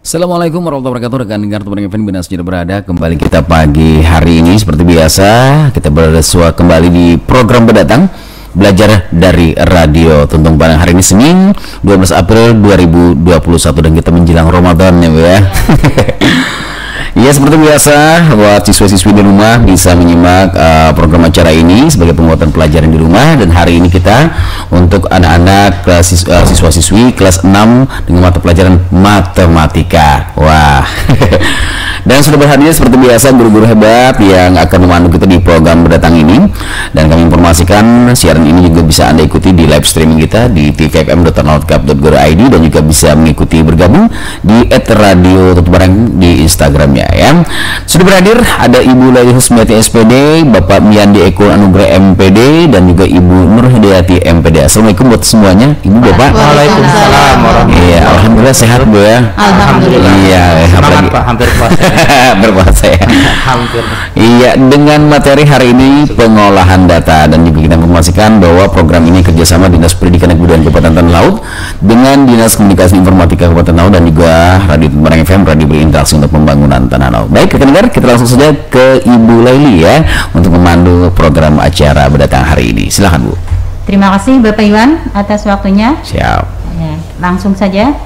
Assalamualaikum warahmatullahi wabarakatuh, rekan dengar teman event Bina sudah berada kembali kita pagi hari ini seperti biasa kita bersua kembali di program Berdatang Belajar dari Radio Tuntung Padang. Hari ini Senin 12 April 2021 dan kita menjelang Ramadan ya Bu ya. Ya seperti biasa buat siswa-siswi di rumah bisa menyimak program acara ini sebagai penguatan pelajaran di rumah, dan hari ini kita untuk anak-anak siswa-siswi kelas 6 dengan mata pelajaran matematika. Wah. Dan sudah berhadir seperti biasa guru-guru hebat yang akan memandu kita di program Berdatang ini, dan kami informasikan siaran ini juga bisa Anda ikuti di live streaming kita di tvfm.nordcap.go.id dan juga bisa mengikuti bergabung di @radio Tuntung Padang di Instagramnya ya. Sudah berhadir ada Ibu Laili Husmiati SPD, Bapak Miandi Eko Anugrah MPD, dan juga Ibu Nur Hidayati MPD. Assalamualaikum buat semuanya, Ibu Bapak. Waalaikumsalam warahmatullahi. Iya, alhamdulillah sehat Bu ya. Alhamdulillah. Iya, semangat Pak, hampir puasa. Berpuasa ya. Hampir. Iya, dengan materi hari ini pengolahan data, dan juga kita informasikan bahwa program ini kerjasama Dinas Pendidikan dan Kebudayaan Kabupaten Tanah Laut dengan Dinas Komunikasi Informatika Kabupaten Tanah Laut dan juga Radio Tuntung Padang FM, radio berinteraksi untuk pembangunan Tanah Laut. Baik, rekan dengar, kita langsung saja ke Ibu Laili ya untuk memandu program acara Berdatang hari ini. Silakan Bu. Terima kasih Bapak Iwan atas waktunya. Siap. Ya, langsung saja.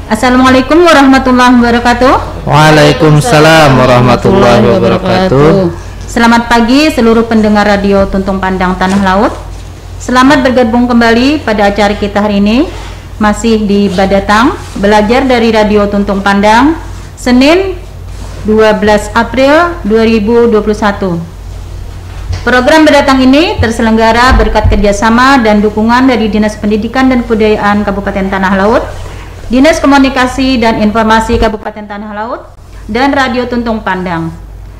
Assalamualaikum warahmatullahi wabarakatuh. Waalaikumsalam warahmatullahi wabarakatuh. Selamat pagi seluruh pendengar Radio Tuntung Padang Tanah Laut. Selamat bergabung kembali pada acara kita hari ini, masih di Berdatang Belajar dari Radio Tuntung Padang, Senin 12 April 2021. Program Berdatang ini terselenggara berkat kerjasama dan dukungan dari Dinas Pendidikan dan Kebudayaan Kabupaten Tanah Laut, Dinas Komunikasi dan Informasi Kabupaten Tanah Laut, dan Radio Tuntung Padang.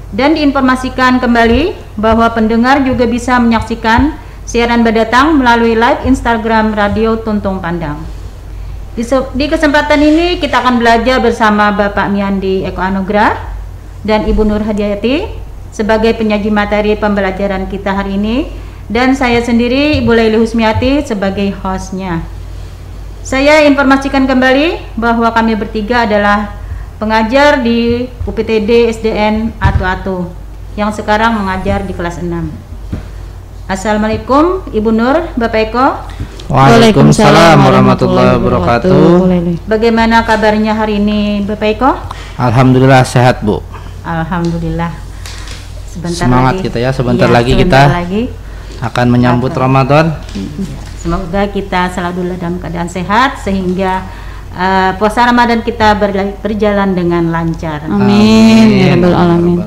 Dan diinformasikan kembali bahwa pendengar juga bisa menyaksikan siaran Berdatang melalui live Instagram Radio Tuntung Padang. Di kesempatan ini kita akan belajar bersama Bapak Miandi Eko Anugrah dan Ibu Nur Hidayati sebagai penyaji materi pembelajaran kita hari ini, dan saya sendiri Ibu Laili Husmiati sebagai hostnya. Saya informasikan kembali bahwa kami bertiga adalah pengajar di UPTD SDN Atu-Atu yang sekarang mengajar di kelas 6. Assalamualaikum Ibu Nur, Bapak Eko. Waalaikumsalam warahmatullahi wabarakatuh. Bagaimana kabarnya hari ini Bapak Eko? Alhamdulillah sehat Bu. Alhamdulillah. Semangat kita ya, sebentar lagi kita akan menyambut Ramadan. Semoga kita selalu dalam keadaan sehat sehingga puasa Ramadan kita berjalan dengan lancar. Amin. Ya Rabbal Alamin.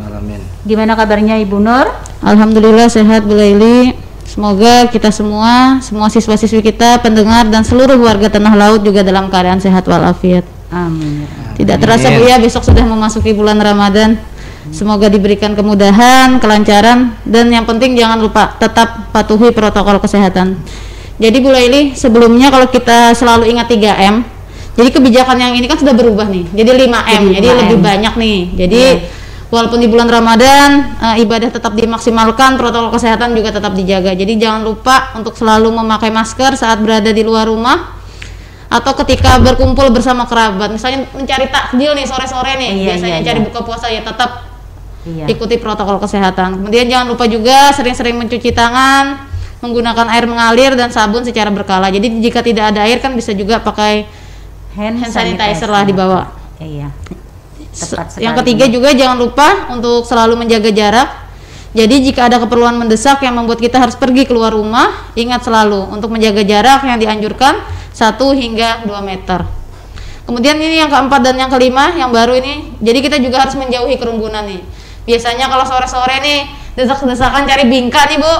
Gimana kabarnya Ibu Nur? Alhamdulillah sehat Bu Laili. Semoga kita semua siswa-siswi kita, pendengar dan seluruh warga Tanah Laut juga dalam keadaan sehat walafiat. Amin. Tidak terasa Bu ya, besok sudah memasuki bulan Ramadan. Semoga diberikan kemudahan, kelancaran, dan yang penting jangan lupa tetap patuhi protokol kesehatan. Jadi Bu Laili, sebelumnya kalau kita selalu ingat 3M, jadi kebijakan yang ini kan sudah berubah nih, jadi 5M, jadi lebih banyak nih. Jadi walaupun di bulan Ramadan ibadah tetap dimaksimalkan, protokol kesehatan juga tetap dijaga. Jadi jangan lupa untuk selalu memakai masker saat berada di luar rumah atau ketika berkumpul bersama kerabat. Misalnya mencari takjil nih sore-sore nih, biasanya cari buka puasa, ya tetap ikuti protokol kesehatan. Kemudian jangan lupa juga sering-sering mencuci tangan, menggunakan air mengalir dan sabun secara berkala. Jadi jika tidak ada air kan bisa juga pakai hand sanitizer lah dibawa. Iya. Yang ketiga juga jangan lupa untuk selalu menjaga jarak. Jadi jika ada keperluan mendesak yang membuat kita harus pergi keluar rumah, ingat selalu untuk menjaga jarak yang dianjurkan 1 hingga 2 meter. Kemudian ini yang keempat dan yang kelima yang baru ini, jadi kita juga harus menjauhi kerumunan nih. Biasanya kalau sore-sore nih desak-desakan cari bingka nih Bu.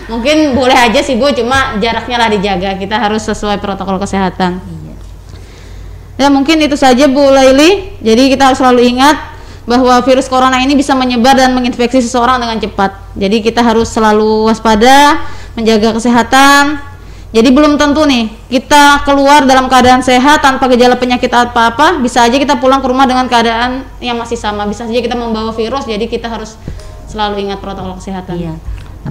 Mungkin boleh aja sih Bu, cuma jaraknya lah dijaga. Kita harus sesuai protokol kesehatan. Ya mungkin itu saja Bu Laili. Jadi kita harus selalu ingat bahwa virus corona ini bisa menyebar dan menginfeksi seseorang dengan cepat. Jadi kita harus selalu waspada, menjaga kesehatan. Jadi belum tentu nih kita keluar dalam keadaan sehat tanpa gejala penyakit apa-apa, bisa aja kita pulang ke rumah dengan keadaan yang masih sama, bisa saja kita membawa virus. Jadi kita harus selalu ingat protokol kesehatan. Iya.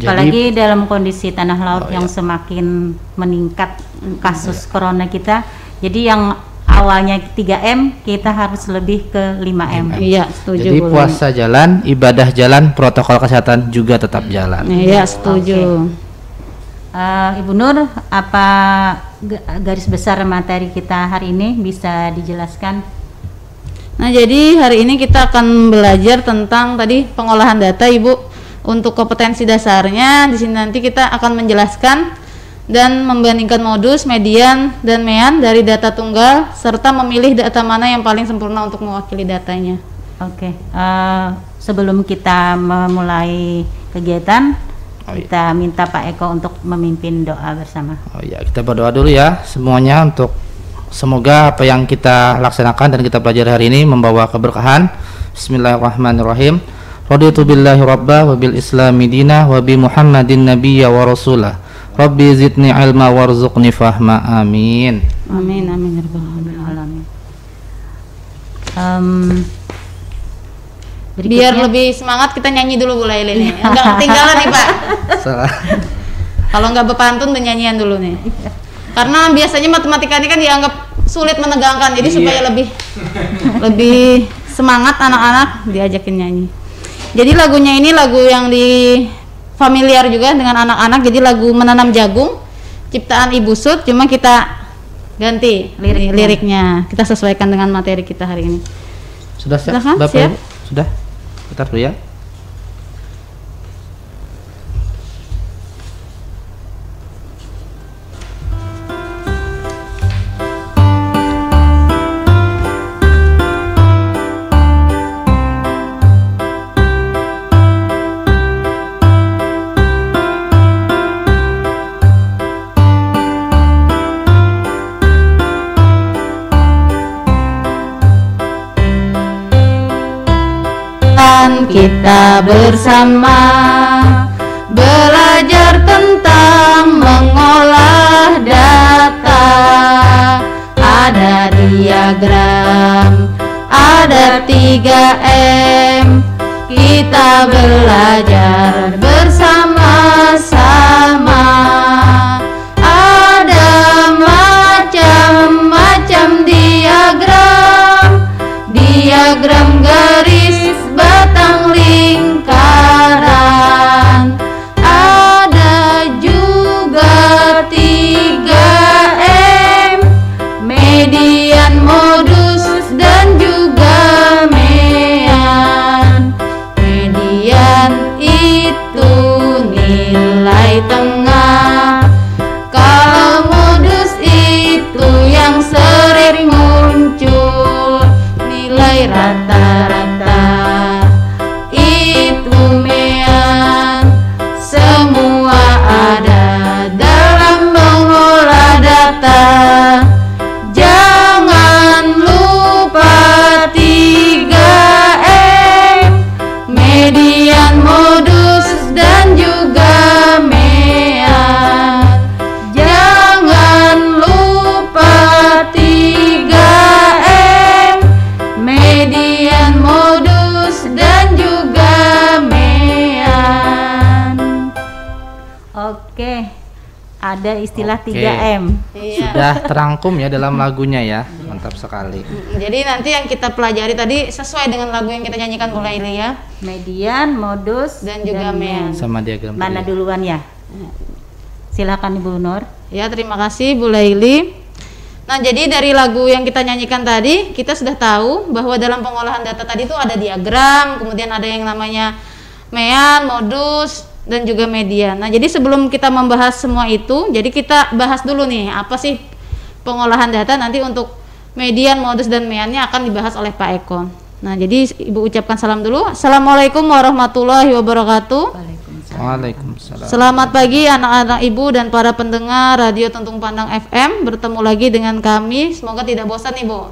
Apalagi dalam kondisi Tanah Laut yang semakin meningkat kasus corona kita. Jadi yang awalnya 3M, kita harus lebih ke 5M. Iya, setuju. Jadi puasa jalan, ibadah jalan, protokol kesehatan juga tetap jalan. Iya, setuju. Ibu Nur, apa garis besar materi kita hari ini bisa dijelaskan? Nah, jadi hari ini kita akan belajar tentang tadi pengolahan data, Ibu. Untuk kompetensi dasarnya, di sini nanti kita akan menjelaskan dan membandingkan modus, median, dan mean dari data tunggal, serta memilih data mana yang paling sempurna untuk mewakili datanya. Oke, sebelum kita memulai kegiatan, kita minta Pak Eko untuk memimpin doa bersama. Oh ya, kita berdoa dulu ya semuanya, untuk semoga apa yang kita laksanakan dan kita pelajari hari ini membawa keberkahan. Bismillahirrahmanirrahim. Raditu billahi rabba wa bil islami dina wa bi Muhammadin nabiyya wa rasulah. Rabbi zidni ilma warzuqni fahma. Amin. Amin amin ya rabbal alamin. Biar lebih semangat kita nyanyi dulu Bu Laili nih. Enggak ketinggalan nih Pak. Salah. Kalau nggak berpantun dan nyanyian dulu nih. Karena biasanya matematika ini kan dianggap sulit menegangkan, jadi supaya lebih semangat anak-anak diajakin nyanyi. Jadi lagunya ini lagu yang familiar juga dengan anak-anak, jadi lagu Menanam Jagung ciptaan Ibu Sud, cuma kita ganti liriknya. Kita sesuaikan dengan materi kita hari ini. Sudah siap? Silahkan, Bapak siap. Ibu? Sudah? Bentar dulu ya. Kita bersama belajar tentang mengolah data. Ada diagram, ada 3M. Kita belajar bersama-sama. Ada macam-macam diagram garis, batang, lingkaran. Ada juga 3M, median, modus, dan juga mean. Median itu nilai tengah, kalau modus itu yang sering muncul nilai rata-rata. Itu mean, semua ada dalam mengolah data. Jangan lupa 3M, median, modus, dan juga mean. Jangan lupa 3M, median, modus, dan juga mean. Oke, ada istilah Oke. 3M. Sudah terangkum ya dalam lagunya ya. Mantap sekali. Jadi nanti yang kita pelajari tadi sesuai dengan lagu yang kita nyanyikan Bu Laili ya. Median, modus, Dan juga mean. Sama diagram Mana tadi. duluan ya? Silakan Ibu Nur. Ya, terima kasih Bu Laili. Nah, jadi dari lagu yang kita nyanyikan tadi, kita sudah tahu bahwa dalam pengolahan data tadi itu ada diagram, kemudian ada yang namanya mean, modus, dan juga median. Nah, jadi sebelum kita membahas semua itu, jadi kita bahas dulu nih, apa sih pengolahan data. Nanti untuk median, modus, dan meannya akan dibahas oleh Pak Eko. Nah, jadi Ibu ucapkan salam dulu. Assalamualaikum warahmatullahi wabarakatuh. Waalaikumsalam. Selamat pagi anak-anak ibu dan para pendengar Radio Tuntung Pandang FM. Bertemu lagi dengan kami, semoga tidak bosan nih Bu.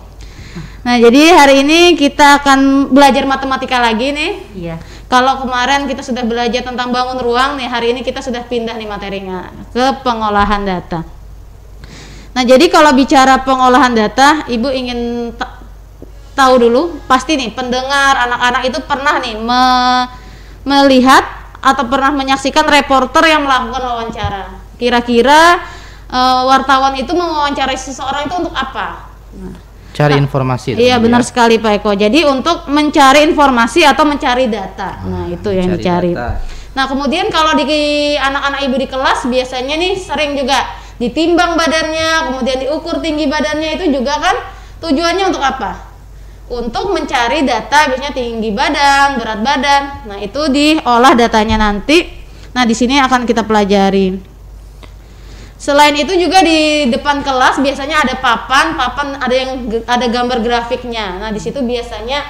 Nah, jadi hari ini kita akan belajar matematika lagi nih. Iya. Kalau kemarin kita sudah belajar tentang bangun ruang nih, hari ini kita sudah pindah nih materinya ke pengolahan data. Nah, jadi kalau bicara pengolahan data, Ibu ingin tahu dulu, pasti nih pendengar anak-anak itu pernah nih melihat atau pernah menyaksikan reporter yang melakukan wawancara. Kira-kira wartawan itu mewawancarai seseorang itu untuk apa? Nah, Cari informasi. Iya, benar sekali Pak Eko. Jadi untuk mencari informasi atau mencari data. Nah, itu yang dicari. Data. Nah, kemudian kalau di anak-anak ibu di kelas biasanya nih sering juga ditimbang badannya, kemudian diukur tinggi badannya, itu juga kan tujuannya untuk apa? Untuk mencari data, biasanya tinggi badan, berat badan. Nah, itu diolah datanya nanti. Nah, di sini akan kita pelajari. Selain itu juga di depan kelas biasanya ada papan ada gambar grafiknya. Nah, di situ biasanya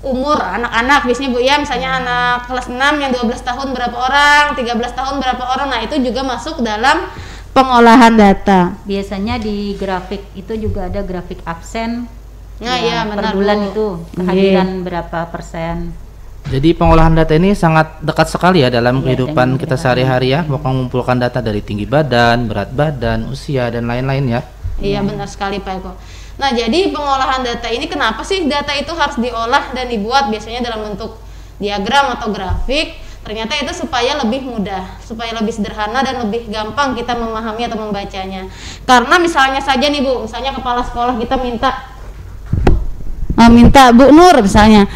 umur anak-anak biasanya Bu ya, misalnya anak kelas 6 yang 12 tahun berapa orang, 13 tahun berapa orang. Nah, itu juga masuk dalam pengolahan data. Biasanya di grafik itu juga ada grafik absen. Nah, ya, per bulan itu kehadiran berapa persen. Jadi pengolahan data ini sangat dekat sekali ya dalam kehidupan kita sehari-hari ya, mengumpulkan data dari tinggi badan, berat badan, usia dan lain-lain ya. Iya, benar sekali Pak Eko. Nah, jadi pengolahan data ini kenapa sih data itu harus diolah dan dibuat biasanya dalam bentuk diagram atau grafik? Ternyata itu supaya lebih mudah, supaya lebih sederhana dan lebih gampang kita memahami atau membacanya. Karena misalnya saja nih Bu, misalnya kepala sekolah kita minta Bu Nur misalnya,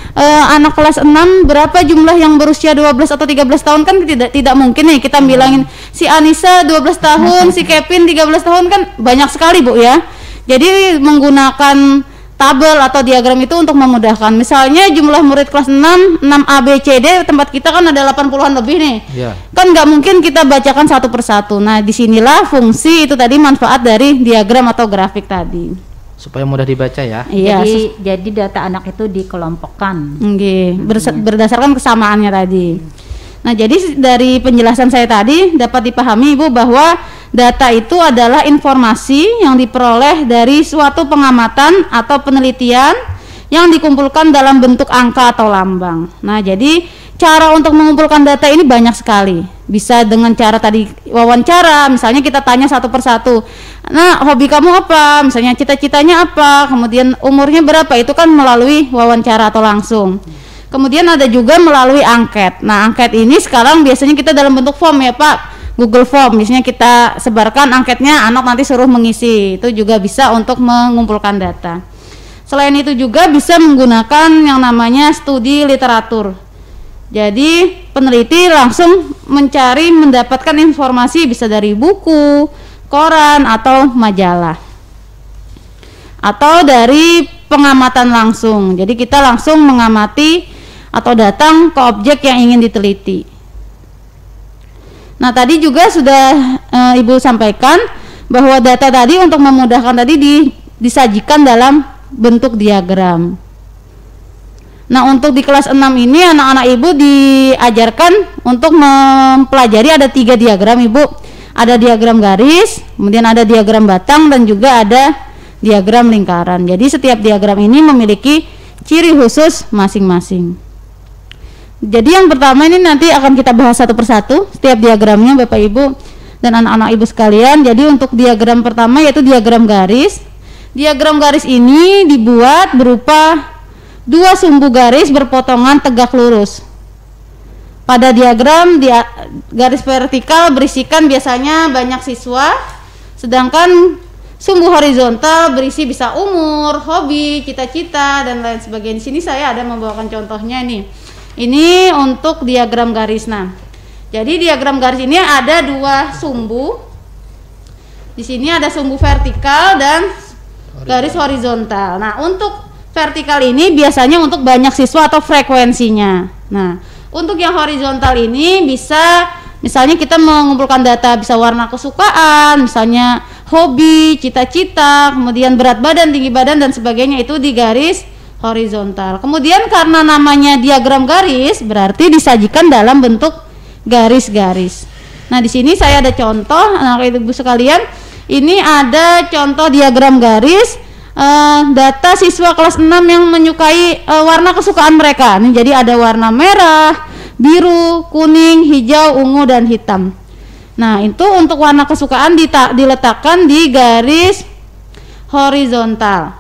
anak kelas 6 berapa jumlah yang berusia 12 atau 13 tahun, kan tidak mungkin nih kita bilangin si Anissa 12 tahun, si Kevin 13 tahun, kan banyak sekali Bu ya. Jadi menggunakan tabel atau diagram itu untuk memudahkan. Misalnya jumlah murid kelas 6 A, B, C, D, tempat kita kan ada 80-an lebih nih. Yeah. Kan nggak mungkin kita bacakan satu persatu. Nah, disinilah fungsi itu tadi, manfaat dari diagram atau grafik tadi. Supaya mudah dibaca ya. Iya. Jadi data anak itu dikelompokkan. Berdasarkan kesamaannya tadi. Nah, jadi dari penjelasan saya tadi dapat dipahami Ibu bahwa data itu adalah informasi yang diperoleh dari suatu pengamatan atau penelitian yang dikumpulkan dalam bentuk angka atau lambang. Nah, jadi cara untuk mengumpulkan data ini banyak sekali. Bisa dengan cara tadi wawancara, misalnya kita tanya satu persatu. Nah, hobi kamu apa? Misalnya cita-citanya apa? Kemudian umurnya berapa? Itu kan melalui wawancara atau langsung. Kemudian ada juga melalui angket. Nah, angket ini sekarang biasanya kita dalam bentuk form ya Pak, Google Form. Biasanya kita sebarkan anketnya, anak nanti suruh mengisi. Itu juga bisa untuk mengumpulkan data. Selain itu juga bisa menggunakan yang namanya studi literatur. Jadi peneliti langsung mendapatkan informasi bisa dari buku, koran atau majalah, atau dari pengamatan langsung. Jadi kita langsung mengamati atau datang ke objek yang ingin diteliti. Nah, tadi juga sudah Ibu sampaikan bahwa data tadi untuk memudahkan tadi disajikan dalam bentuk diagram. Nah, untuk di kelas 6 ini anak-anak Ibu diajarkan untuk mempelajari ada 3 diagram Ibu. Ada diagram garis, kemudian ada diagram batang, dan juga ada diagram lingkaran. Jadi setiap diagram ini memiliki ciri khusus masing-masing. Jadi yang pertama ini nanti akan kita bahas satu persatu setiap diagramnya Bapak Ibu dan anak-anak Ibu sekalian. Jadi untuk diagram pertama yaitu diagram garis. Diagram garis ini dibuat berupa 2 sumbu garis berpotongan tegak lurus. Pada diagram garis vertikal berisikan biasanya banyak siswa, sedangkan sumbu horizontal berisi bisa umur, hobi, cita-cita, dan lain sebagainya. Di sini saya ada membawakan contohnya nih. Ini untuk diagram garis. Nah, jadi diagram garis ini ada 2 sumbu. Di sini ada sumbu vertikal dan garis horizontal. Nah, untuk vertikal ini biasanya untuk banyak siswa atau frekuensinya. Nah, untuk yang horizontal ini bisa misalnya kita mengumpulkan data bisa warna kesukaan, misalnya hobi, cita-cita, kemudian berat badan, tinggi badan dan sebagainya, itu di garis horizontal. Kemudian karena namanya diagram garis berarti disajikan dalam bentuk garis-garis. Nah, di sini saya ada contoh anak ibu sekalian. Ini ada contoh diagram garis data siswa kelas 6 yang menyukai warna kesukaan mereka. Nih, jadi ada warna merah, biru, kuning, hijau, ungu, dan hitam. Nah, itu untuk warna kesukaan diletakkan di garis horizontal.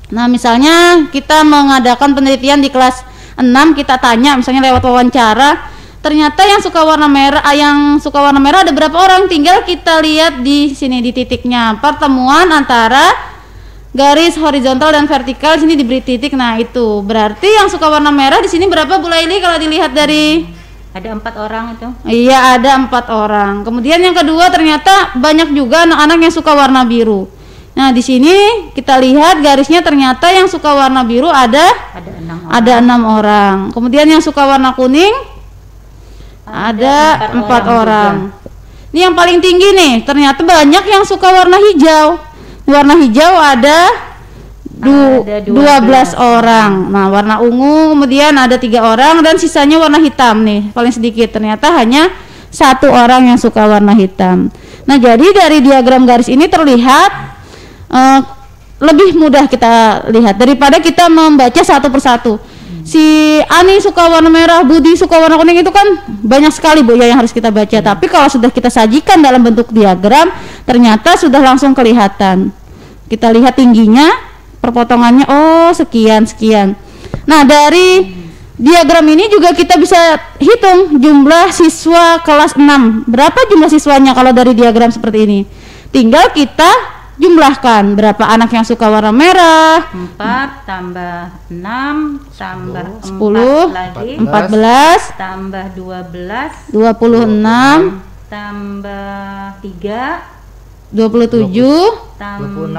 Nah, misalnya kita mengadakan penelitian di kelas 6, kita tanya misalnya lewat wawancara, ternyata yang suka warna merah ada berapa orang? Tinggal kita lihat di sini di titiknya, pertemuan antara garis horizontal dan vertikal, sini diberi titik. Nah, itu berarti yang suka warna merah di sini berapa Bu Laili kalau dilihat dari Ada 4 orang itu. Iya, ada 4 orang. Kemudian yang kedua ternyata banyak juga anak-anak yang suka warna biru. Nah, di sini kita lihat garisnya ternyata yang suka warna biru ada 6 orang. Kemudian yang suka warna kuning ada 4 orang. Ini yang paling tinggi nih, ternyata banyak yang suka warna hijau. Warna hijau ada 12 orang. Nah, warna ungu kemudian ada 3 orang dan sisanya warna hitam nih, paling sedikit. Ternyata hanya 1 orang yang suka warna hitam. Nah, jadi dari diagram garis ini terlihat lebih mudah kita lihat daripada kita membaca satu persatu. Si Ani suka warna merah, Budi suka warna kuning, itu kan banyak sekali Bu ya yang harus kita baca. Tapi kalau sudah kita sajikan dalam bentuk diagram, ternyata sudah langsung kelihatan. Kita lihat tingginya, perpotongannya, oh sekian. Nah, dari diagram ini juga kita bisa hitung jumlah siswa kelas 6. Berapa jumlah siswanya kalau dari diagram seperti ini? Tinggal kita jumlahkan berapa anak yang suka warna merah. 4 tambah 6 tambah 10 lagi 14 tambah 12 26 tambah 3 27 tambah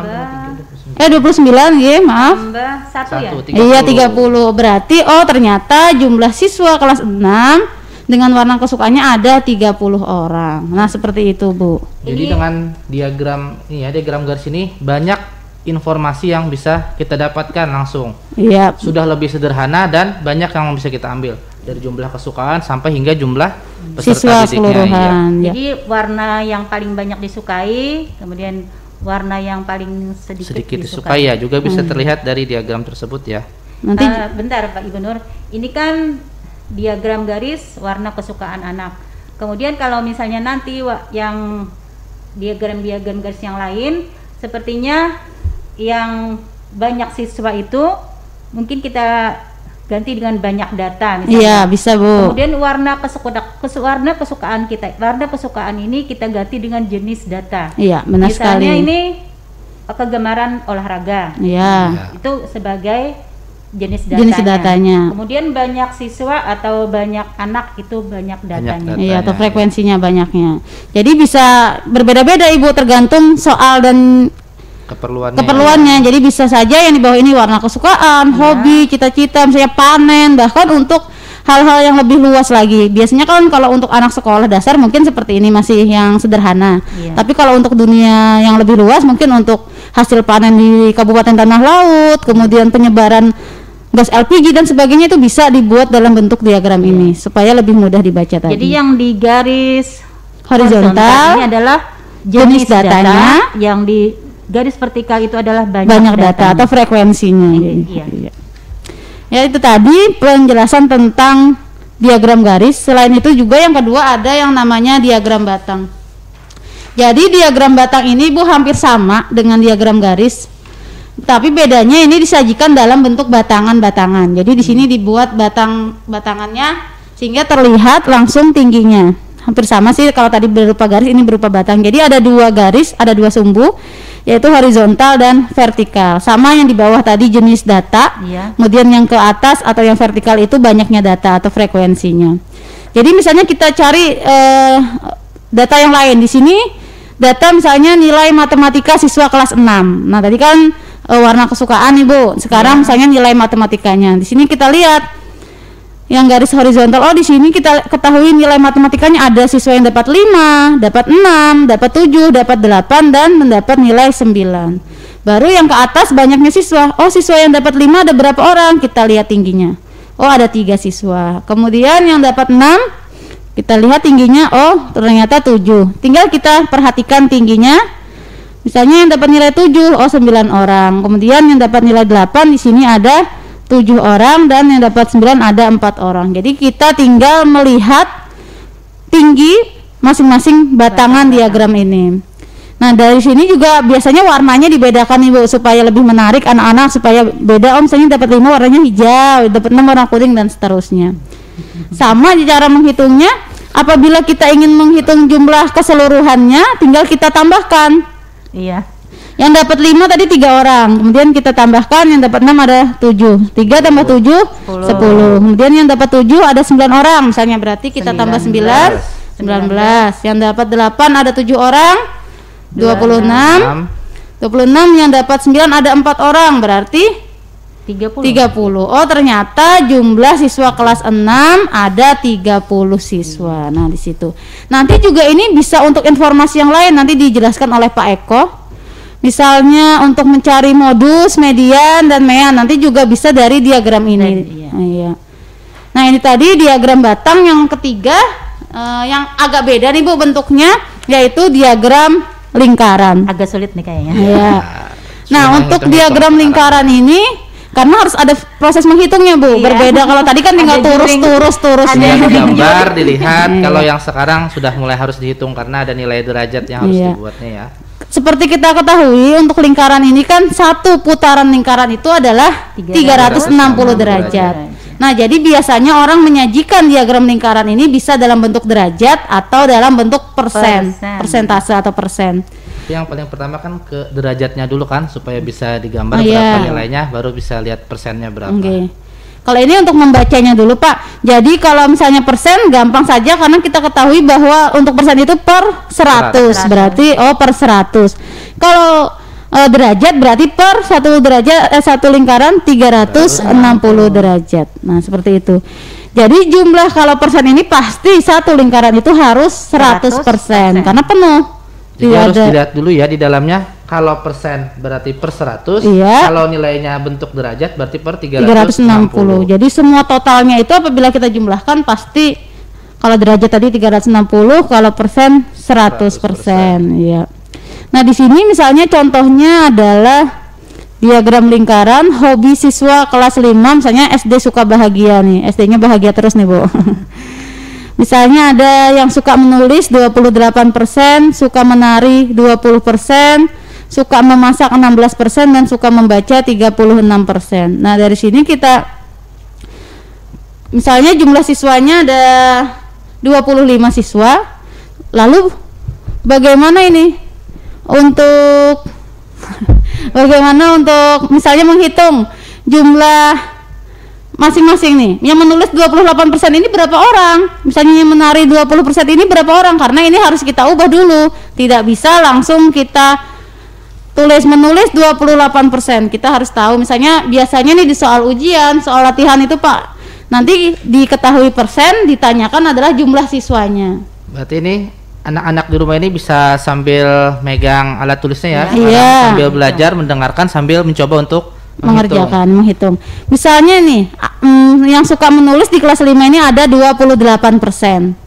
29 ya, maaf. tambah 1 ya. Iya, 30. Berarti ternyata jumlah siswa kelas 6 dengan warna kesukaannya ada 30 orang. Nah, seperti itu, Bu. Jadi dengan diagram ini ya, diagram garis ini banyak informasi yang bisa kita dapatkan langsung. Iya. Sudah lebih sederhana dan banyak yang bisa kita ambil dari jumlah kesukaan sampai hingga jumlah siswa peserta didiknya. keseluruhan. Ya. Jadi warna yang paling banyak disukai, kemudian warna yang paling sedikit disukai ya juga bisa terlihat dari diagram tersebut ya. Nanti bentar Pak Ibu Nur, ini kan diagram garis warna kesukaan anak. Kemudian kalau misalnya nanti yang diagram garis yang lain, sepertinya yang banyak siswa itu mungkin kita ganti dengan banyak data misalnya. Iya, bisa Bu. Kemudian warna kesukaan kita, warna kesukaan ini kita ganti dengan jenis data. Iya, benar sekali. Misalnya ini kegemaran olahraga. Iya. Itu sebagai jenis datanya. Kemudian banyak siswa atau banyak anak itu banyak datanya. Iya, atau frekuensinya banyaknya. Jadi bisa berbeda-beda Ibu tergantung soal dan keperluannya. Jadi bisa saja yang di bawah ini warna kesukaan, hobi, cita-cita, misalnya panen, bahkan untuk hal-hal yang lebih luas lagi. Biasanya kan kalau untuk anak sekolah dasar mungkin seperti ini masih yang sederhana. Tapi kalau untuk dunia yang lebih luas mungkin untuk hasil panen di Kabupaten Tanah Laut, kemudian penyebaran gas LPG dan sebagainya itu bisa dibuat dalam bentuk diagram ini supaya lebih mudah dibaca tadi. Jadi yang di garis horizontal ini adalah jenis datanya, yang di garis vertikal itu adalah banyak data atau frekuensinya. Iya. Ya, itu tadi penjelasan tentang diagram garis. Selain itu juga yang kedua ada yang namanya diagram batang. Jadi diagram batang ini Bu hampir sama dengan diagram garis. Tapi bedanya ini disajikan dalam bentuk batangan-batangan. Jadi di sini dibuat batangannya sehingga terlihat langsung tingginya. Hampir sama sih kalau tadi berupa garis, ini berupa batang. Jadi ada 2 garis, ada 2 sumbu, yaitu horizontal dan vertikal. Sama yang di bawah tadi jenis data. Kemudian yang ke atas atau yang vertikal itu banyaknya data atau frekuensinya. Jadi misalnya kita cari data yang lain. Di sini data misalnya nilai matematika siswa kelas 6. Nah, tadi kan warna kesukaan Ibu. Sekarang misalnya nilai matematikanya. Di sini kita lihat yang garis horizontal. Oh, di sini kita ketahui nilai matematikanya ada siswa yang dapat 5, dapat 6, dapat 7, dapat 8 dan mendapat nilai 9. Baru yang ke atas banyaknya siswa. Oh, siswa yang dapat 5 ada berapa orang? Kita lihat tingginya. Oh, ada 3 siswa. Kemudian yang dapat 6 kita lihat tingginya, oh ternyata 7. Tinggal kita perhatikan tingginya. Misalnya yang dapat nilai 7, oh 9 orang. Kemudian yang dapat nilai 8 di sini ada 7 orang dan yang dapat 9 ada 4 orang. Jadi kita tinggal melihat tinggi masing-masing batangan diagram ini. Nah, dari sini juga biasanya warnanya dibedakan Ibu supaya lebih menarik anak-anak, supaya beda. Misalnya dapat 5 warnanya hijau, dapat 6 warna kuning dan seterusnya. Sama cara menghitungnya, apabila kita ingin menghitung jumlah keseluruhannya tinggal kita tambahkan. Iya. Yang dapat 5 tadi 3 orang. Kemudian kita tambahkan yang dapat 6 ada 7. 3 tambah 7 10. Kemudian yang dapat 7 ada 9 orang. Misalnya berarti kita tambah 9 19. Yang dapat 8 ada 7 orang 26. 26 yang dapat 9 ada 4 orang berarti 30. Oh, ternyata jumlah siswa kelas 6 ada 30 siswa. Nah, di situ. Nanti juga ini bisa untuk informasi yang lain nanti dijelaskan oleh Pak Eko. Misalnya untuk mencari modus, median dan mean nanti juga bisa dari diagram ini. Iya. Nah, ini tadi diagram batang yang ketiga yang agak beda nih Bu bentuknya, yaitu diagram lingkaran. Agak sulit nih kayaknya. Iya. Nah, untuk diagram lingkaran ini karena harus ada proses menghitungnya Bu, berbeda kalau tadi kan tinggal turus. Ada gambar dilihat, kalau yang sekarang sudah mulai harus dihitung karena ada nilai derajat yang harus dibuatnya ya. Seperti kita ketahui untuk lingkaran ini kan satu putaran lingkaran itu adalah 360 derajat. Nah, jadi biasanya orang menyajikan diagram lingkaran ini bisa dalam bentuk derajat atau dalam bentuk persentase atau persen. Yang paling pertama kan ke derajatnya dulu kan supaya bisa digambar berapa nilainya, baru bisa lihat persennya berapa. Kalau ini untuk membacanya dulu Pak. Jadi kalau misalnya persen gampang saja karena kita ketahui bahwa untuk persen itu per 100. Berarti per 100. Kalau derajat berarti per satu derajat satu lingkaran 360 derajat. Nah, seperti itu. Jadi jumlah kalau persen ini pasti satu lingkaran itu harus 100% karena penuh. Jadi harus dilihat dulu ya di dalamnya. Kalau persen berarti per 100, kalau nilainya bentuk derajat berarti per 360. Jadi semua totalnya itu apabila kita jumlahkan pasti kalau derajat tadi 360, kalau persen 100%. Iya. Nah, di sini misalnya contohnya adalah diagram lingkaran hobi siswa kelas 5, misalnya SD suka bahagia nih. SD-nya bahagia terus nih, Bu. Misalnya ada yang suka menulis 28%, suka menari 20%, suka memasak 16% dan suka membaca 36%. Nah, dari sini kita misalnya jumlah siswanya ada 25 siswa. Lalu bagaimana ini untuk misalnya menghitung jumlah masing-masing nih, yang menulis 28% ini berapa orang, misalnya yang menari 20% ini berapa orang, karena ini harus kita ubah dulu, tidak bisa langsung kita menulis 28%. Kita harus tahu, misalnya biasanya nih di soal ujian, soal latihan itu Pak, nanti diketahui persen, ditanyakan adalah jumlah siswanya. Berarti ini anak-anak di rumah ini bisa sambil megang alat tulisnya ya, sambil belajar, mendengarkan, sambil mencoba untuk menghitung. Misalnya nih, yang suka menulis di kelas 5 ini ada 28%.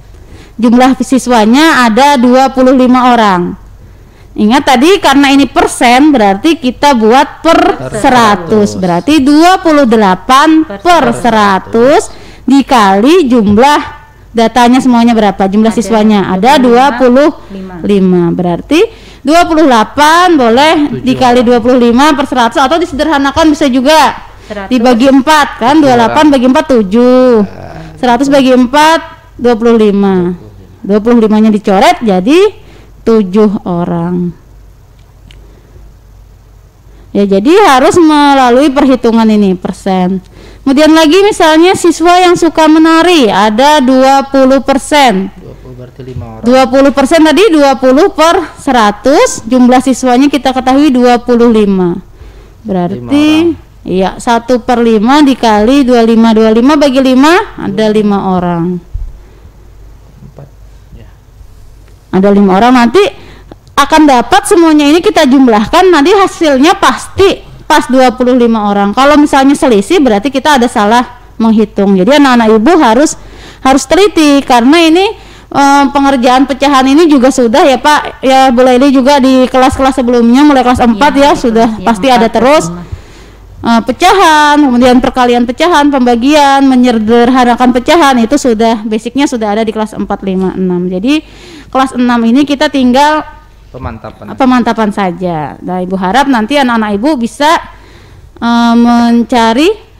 Jumlah siswanya ada 25 orang. Ingat tadi karena ini persen berarti kita buat per 100. Berarti 28 per 100 dikali jumlah datanya semuanya berapa? Jumlah siswanya ada 25. Berarti 28 boleh dikali 25 per 100 atau disederhanakan bisa juga 100. Dibagi 4 kan, 28 bagi 4 7. 100 bagi 4 25. 25 nya dicoret jadi 7 orang. Ya, jadi harus melalui perhitungan ini persen. Kemudian lagi misalnya siswa yang suka menari ada 20%. 20 berarti 5 orang. 20% tadi 20 per 100, jumlah siswanya kita ketahui 25. Berarti iya 1 per 5 dikali 25 bagi 5 ada 5 orang. 4 ya. Ada 5 orang, nanti akan dapat semuanya ini kita jumlahkan, nanti hasilnya pasti pas 25 orang. Kalau misalnya selisih berarti kita ada salah menghitung. Jadi anak-anak ibu harus teliti karena ini pengerjaan pecahan ini juga sudah ya Pak ya, boleh ini juga di kelas-kelas sebelumnya mulai kelas 4 ya sudah pasti ada terus pecahan, kemudian perkalian pecahan, pembagian, menyederhanakan pecahan itu sudah basicnya sudah ada di kelas 4, 5, 6. Jadi kelas 6 ini kita tinggal pemantapan saja. Nah, Ibu harap nanti anak-anak Ibu bisa mencari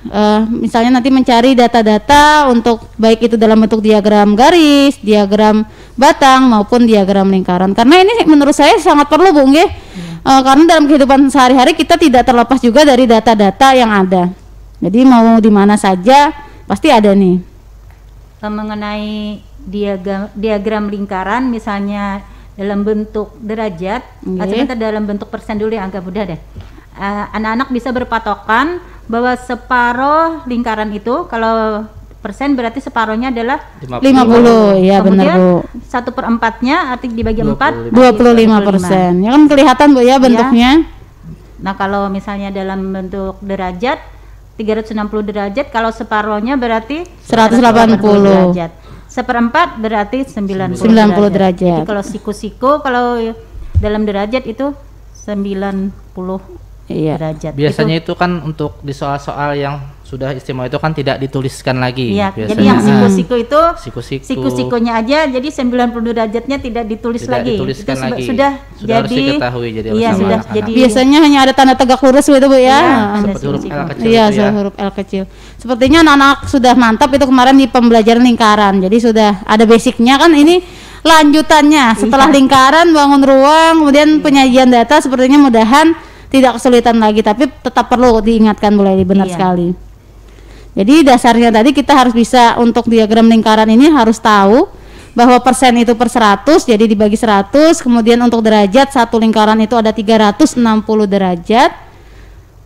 misalnya nanti mencari data-data untuk baik itu dalam bentuk diagram garis, diagram batang maupun diagram lingkaran. Karena ini menurut saya sangat perlu Bu nggih. Karena dalam kehidupan sehari-hari kita tidak terlepas juga dari data-data yang ada. Jadi mau di mana saja pasti ada nih. Mengenai diagram lingkaran misalnya dalam bentuk derajat, atau kita dalam bentuk persen dulu yang agak mudah deh. Anak-anak bisa berpatokan bahwa separuh lingkaran itu, kalau persen berarti separuhnya adalah 50. Ya benar Bu. 1/4-nya arti dibagi 4 25%. Ya kan kelihatan Bu ya bentuknya. Nah kalau misalnya dalam bentuk derajat 360 derajat, kalau separuhnya berarti 180 derajat. Seperempat berarti 90 derajat. Jadi kalau siku-siku kalau dalam derajat itu 90 derajat. Biasanya itu kan untuk di soal-soal yang sudah istimewa itu kan tidak dituliskan lagi. Iya, biasanya. jadi yang siku-siku itu siku-sikunya aja, jadi 90 derajatnya tidak ditulis lagi. Dituliskan itu lagi. sudah jadi harus diketahui jadi sudah anak-anak. jadi. Biasanya hanya ada tanda tegak lurus gitu Bu ya. Seperti huruf L kecil Iya, itu ya. huruf L kecil. Sepertinya anak-anak sudah mantap itu kemarin di pembelajaran lingkaran. Jadi sudah ada basicnya kan, ini lanjutannya setelah lingkaran, bangun ruang, kemudian penyajian data, sepertinya mudahan tidak kesulitan lagi, tapi tetap perlu diingatkan Bu Laili, benar sekali. Jadi dasarnya tadi kita harus bisa untuk diagram lingkaran ini harus tahu bahwa persen itu per 100, jadi dibagi 100, kemudian untuk derajat satu lingkaran itu ada 360 derajat.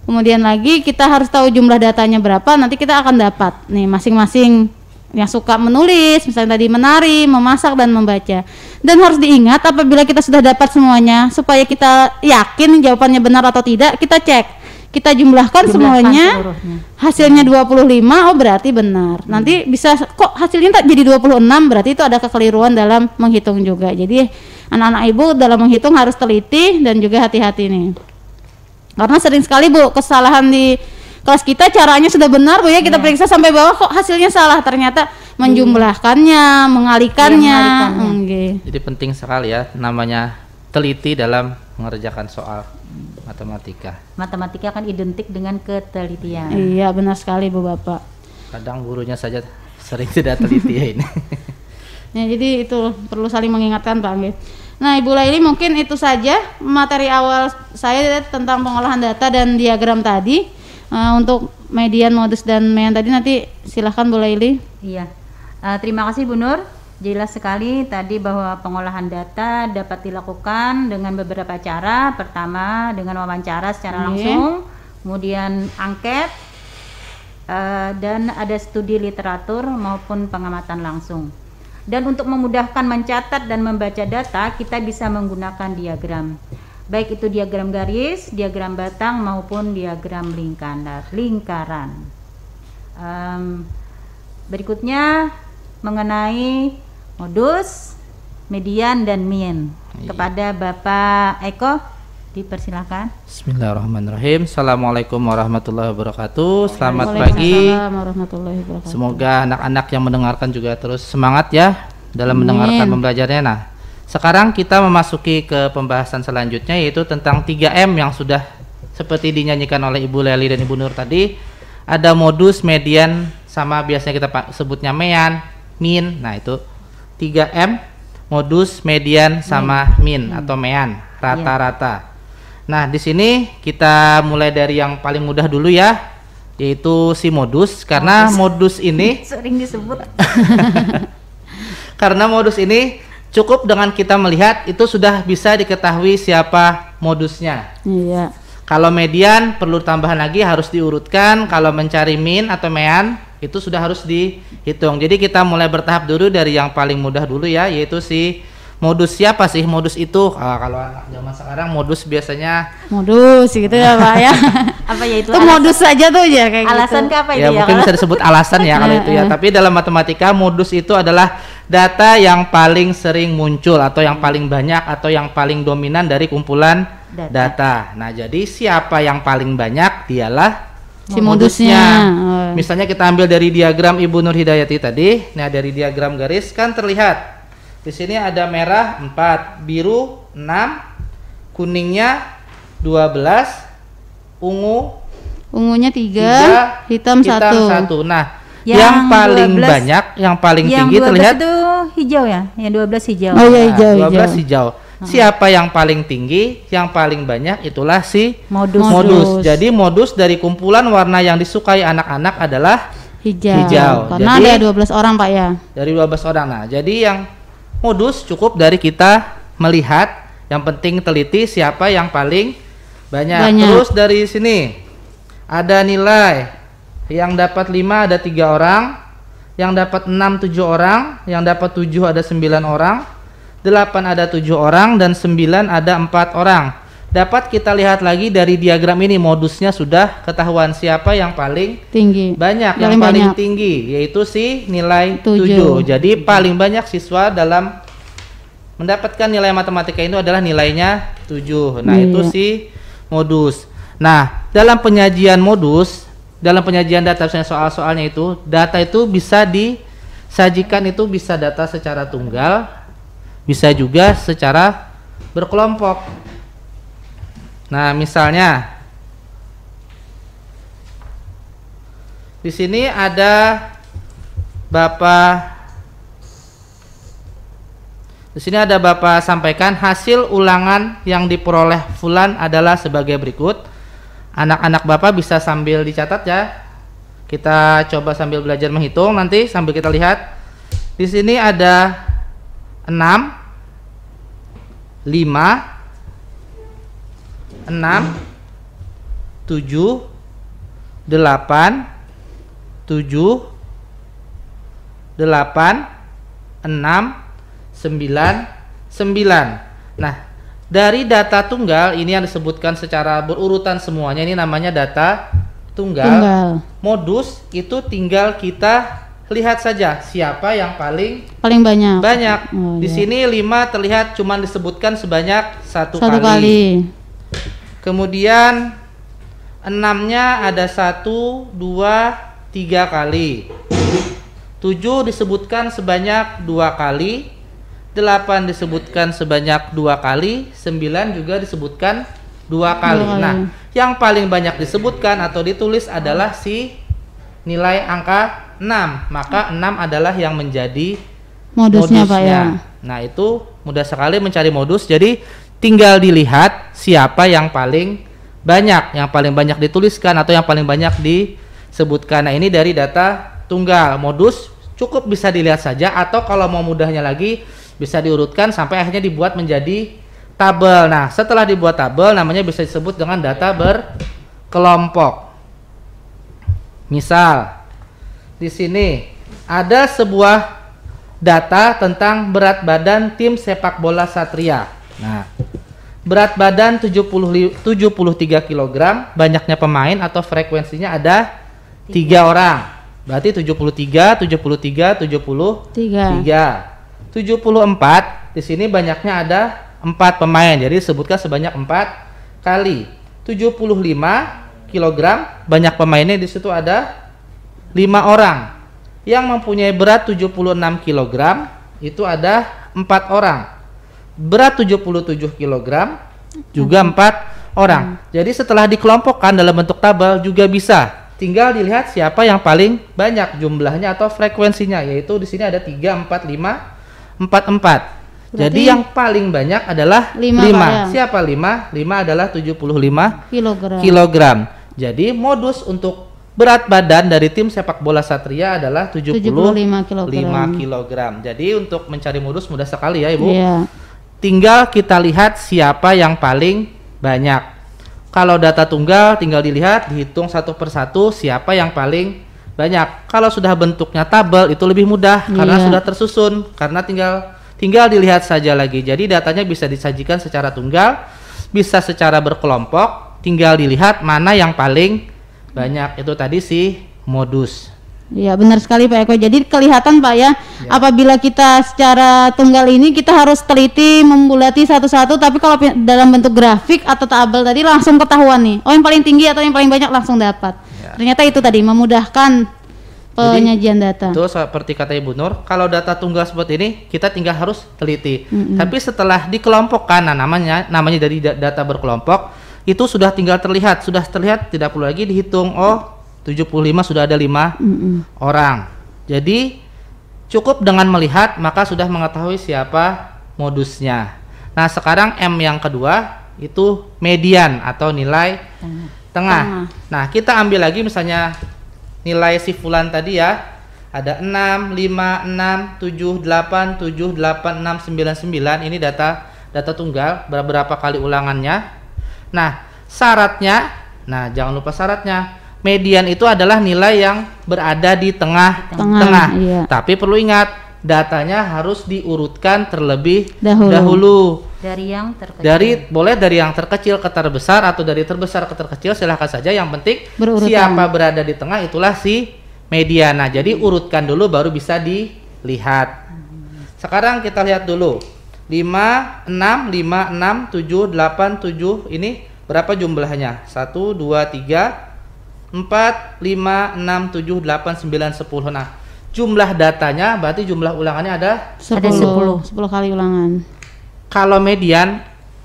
Kemudian lagi kita harus tahu jumlah datanya berapa, nanti kita akan dapat nih masing-masing yang suka menulis, misalnya tadi menari, memasak dan membaca. Dan harus diingat apabila kita sudah dapat semuanya, supaya kita yakin jawabannya benar atau tidak, kita cek. Kita jumlahkan semuanya, seluruhnya. Hasilnya 25, oh berarti benar. Nanti bisa kok hasilnya tak jadi 26, berarti itu ada kekeliruan dalam menghitung juga. Jadi anak-anak ibu dalam menghitung harus teliti dan juga hati-hati nih. Karena sering sekali Bu kesalahan di kelas kita, caranya sudah benar Bu ya, kita periksa sampai bawah kok hasilnya salah, ternyata menjumlahkannya, mengalikannya. Jadi penting sekali ya namanya teliti dalam mengerjakan soal matematika. Matematika kan identik dengan ketelitian. Iya benar sekali Bu Bapak. Kadang gurunya saja sering tidak teliti ya ini. Ya, jadi itu perlu saling mengingatkan Pak Anggi. Nah Ibu Laili, mungkin itu saja materi awal saya tentang pengolahan data dan diagram tadi. Untuk median, modus dan mean tadi nanti silahkan Bu Laili. Iya, terima kasih Bu Nur. Jelas sekali tadi bahwa pengolahan data dapat dilakukan dengan beberapa cara. Pertama dengan wawancara secara langsung, kemudian angket, dan ada studi literatur maupun pengamatan langsung. Dan untuk memudahkan mencatat dan membaca data, kita bisa menggunakan diagram. Baik itu diagram garis, diagram batang maupun diagram lingkaran. Berikutnya mengenai modus, median dan mean. Kepada Bapak Eko dipersilakan. Bismillahirrahmanirrahim. Assalamualaikum warahmatullahi wabarakatuh. Selamat pagi. Warahmatullahi wabarakatuh. Semoga anak-anak yang mendengarkan juga terus semangat ya dalam mendengarkan pembelajarannya. Nah, sekarang kita memasuki ke pembahasan selanjutnya, yaitu tentang 3M yang sudah seperti dinyanyikan oleh Ibu Laili dan Ibu Nur tadi. Ada modus, median, sama biasanya kita sebutnya mean, mean. Nah, itu 3M, modus, median, sama mean atau mean, rata-rata. Nah, di sini kita mulai dari yang paling mudah dulu ya, yaitu si modus, karena modus ini sering disebut. Karena modus ini cukup dengan kita melihat itu sudah bisa diketahui siapa modusnya. Iya. Kalau median perlu tambahan lagi, harus diurutkan. Kalau mencari mean atau mean itu sudah harus dihitung. Jadi kita mulai bertahap dulu dari yang paling mudah dulu ya, yaitu si modus. Siapa sih modus itu? Kalau anak zaman sekarang modus biasanya modus gitu ya Pak ya. Apa ya itu? Itu modus saja tuh ya kayak alasan gitu. apa itu ya? Ya Mungkin bisa disebut alasan ya kalau itu ya. Tapi dalam matematika modus itu adalah data yang paling sering muncul atau yang paling banyak atau yang paling dominan dari kumpulan data. Nah, jadi siapa yang paling banyak? Dialah si modusnya. Misalnya kita ambil dari diagram Ibu Nur Hidayati tadi. Nah, dari diagram garis kan terlihat di sini ada merah 4, biru 6, kuningnya 12, ungunya 3, hitam 1. Nah, yang paling 12, banyak, yang paling tinggi terlihat itu hijau ya, yang 12 hijau. Oh iya, hijau. 12 hijau. Siapa yang paling tinggi, yang paling banyak itulah si Modus. Jadi modus dari kumpulan warna yang disukai anak-anak adalah hijau. Karena Jadi, ada 12 orang Pak ya. dari 12 orang. Nah, jadi yang modus cukup dari kita melihat, yang penting teliti siapa yang paling banyak. Terus dari sini ada nilai, yang dapat 5 ada 3 orang, yang dapat 6 7 orang, yang dapat 7 ada 9 orang, 8 ada 7 orang, dan 9 ada 4 orang. Dapat kita lihat lagi dari diagram ini, modusnya sudah ketahuan siapa yang paling Tinggi. banyak, yang paling tinggi, yaitu si nilai 7. Jadi paling banyak siswa dalam mendapatkan nilai matematika itu adalah nilainya 7. Nah, itu si modus. Nah, dalam penyajian modus, dalam penyajian data soal-soalnya itu, data itu bisa disajikan, itu bisa data secara tunggal, bisa juga secara berkelompok. Nah, misalnya di sini ada Bapak sampaikan hasil ulangan yang diperoleh Fulan adalah sebagai berikut. Anak-anak Bapak bisa sambil dicatat ya. Kita coba sambil belajar menghitung nanti sambil kita lihat. Di sini ada 6, 5, 6, 7, 8, 7, 8, 6, 9, 9. Nah, dari data tunggal ini yang disebutkan secara berurutan semuanya, ini namanya data tunggal. Modus itu tinggal kita lihat saja siapa yang paling banyak. Di sini 5 terlihat cuma disebutkan sebanyak satu kali. Kemudian 6-nya ada 1, 2, 3 kali. 7 disebutkan sebanyak 2 kali. 8 disebutkan sebanyak 2 kali. 9 juga disebutkan 2 kali. Nah, yang paling banyak disebutkan atau ditulis adalah si nilai angka 6. Maka 6 adalah yang menjadi modusnya. Pak ya. Nah, itu mudah sekali mencari modus. Jadi tinggal dilihat siapa yang paling banyak, yang paling banyak dituliskan atau yang paling banyak disebutkan. Nah, ini dari data tunggal. Modus cukup bisa dilihat saja, atau kalau mau mudahnya lagi bisa diurutkan sampai akhirnya dibuat menjadi tabel. Nah, setelah dibuat tabel namanya bisa disebut dengan data berkelompok. Misal di sini ada sebuah data tentang berat badan tim sepak bola Satria. Nah, berat badan 73 kg, banyaknya pemain atau frekuensinya ada 3 orang. Berarti 73, 74, di sini banyaknya ada 4 pemain. Jadi disebutkan sebanyak 4 kali. 75 kg, banyak pemainnya di situ ada 5 orang. Yang mempunyai berat 76 kg itu ada 4 orang. Berat 77 kg juga 4 orang. Jadi setelah dikelompokkan dalam bentuk tabel juga bisa. Tinggal dilihat siapa yang paling banyak jumlahnya atau frekuensinya, yaitu di sini ada 3, 4, 5, 4, 4. Jadi yang paling banyak adalah 5. Siapa 5? 5 adalah 75 kg. Jadi modus untuk berat badan dari tim sepak bola Satria adalah 75 kg. Jadi untuk mencari modus mudah sekali ya, Ibu. Iya. Tinggal kita lihat siapa yang paling banyak. Kalau data tunggal tinggal dilihat, dihitung satu persatu siapa yang paling banyak. Kalau sudah bentuknya tabel itu lebih mudah karena sudah tersusun, karena tinggal dilihat saja lagi. Jadi datanya bisa disajikan secara tunggal, bisa secara berkelompok, tinggal dilihat mana yang paling banyak. Itu tadi si modus. Ya, benar sekali Pak Eko. Jadi kelihatan Pak ya, apabila kita secara tunggal ini kita harus teliti, membulati satu-satu, tapi kalau dalam bentuk grafik atau tabel tadi langsung ketahuan nih. Oh, yang paling tinggi atau yang paling banyak langsung dapat. Ternyata itu tadi memudahkan penyajian data. Itu seperti kata Ibu Nur, kalau data tunggal seperti ini kita tinggal harus teliti. Tapi setelah dikelompokkan, nah namanya dari data berkelompok, itu sudah tinggal terlihat, tidak perlu lagi dihitung. Oh, 75 sudah ada 5 orang. Jadi cukup dengan melihat maka sudah mengetahui siapa modusnya. Nah, sekarang M yang kedua itu median atau nilai tengah. Nah, kita ambil lagi misalnya nilai si fulan tadi ya. Ada 6, 5, 6, 7, 8, 7, 8, 6, 9, 9. Ini data tunggal, berapa kali ulangannya. Nah, syaratnya, nah jangan lupa syaratnya. Median itu adalah nilai yang berada di tengah. Iya. Tapi perlu ingat, datanya harus diurutkan terlebih dahulu. Dari yang terkecil. Boleh dari yang terkecil ke terbesar atau dari terbesar ke terkecil, silahkan saja. Yang penting Berurutan. siapa berada di tengah itulah si median. Nah, jadi urutkan dulu baru bisa dilihat. Sekarang kita lihat dulu. 5, 6, 5, 6, 7, 8, 7. Ini berapa jumlahnya? 1, 2, 3, 4, 5, 6, 7, 8, 9, 10. Nah, jumlah datanya berarti jumlah ulangannya ada 10 kali ulangan. Kalau median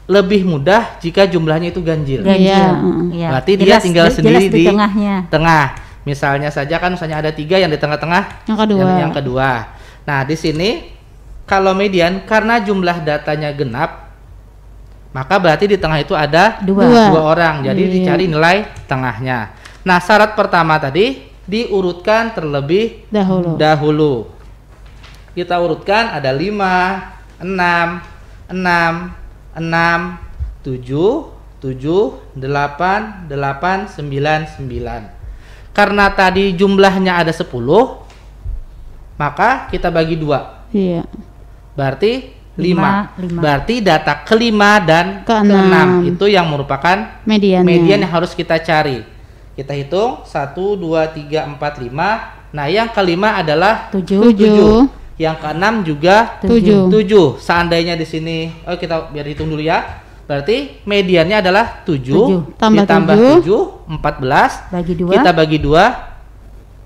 lebih mudah jika jumlahnya itu ganjil. Iya. Iya. Berarti dia tinggal sendiri di tengahnya. tengah. Misalnya saja kan misalnya ada 3 yang di tengah-tengah, yang kedua. Nah, di sini kalau median karena jumlah datanya genap, maka berarti di tengah itu ada dua orang. Jadi dicari nilai tengahnya. Nah, syarat pertama tadi diurutkan terlebih dahulu. Kita urutkan ada 5, 6, 6, 6, 7, 7, 8, 8, 9, 9. Karena tadi jumlahnya ada 10, maka kita bagi 2. Iya. Berarti 5. Berarti data kelima dan keenam itu yang merupakan median yang harus kita cari. Kita hitung 1, 2, 3, 4, 5. Nah, yang kelima adalah 7. Yang keenam juga 7. Seandainya di sini, kita biar hitung dulu ya. Berarti mediannya adalah 7 ditambah 7, 14. Bagi 2. Kita bagi 2.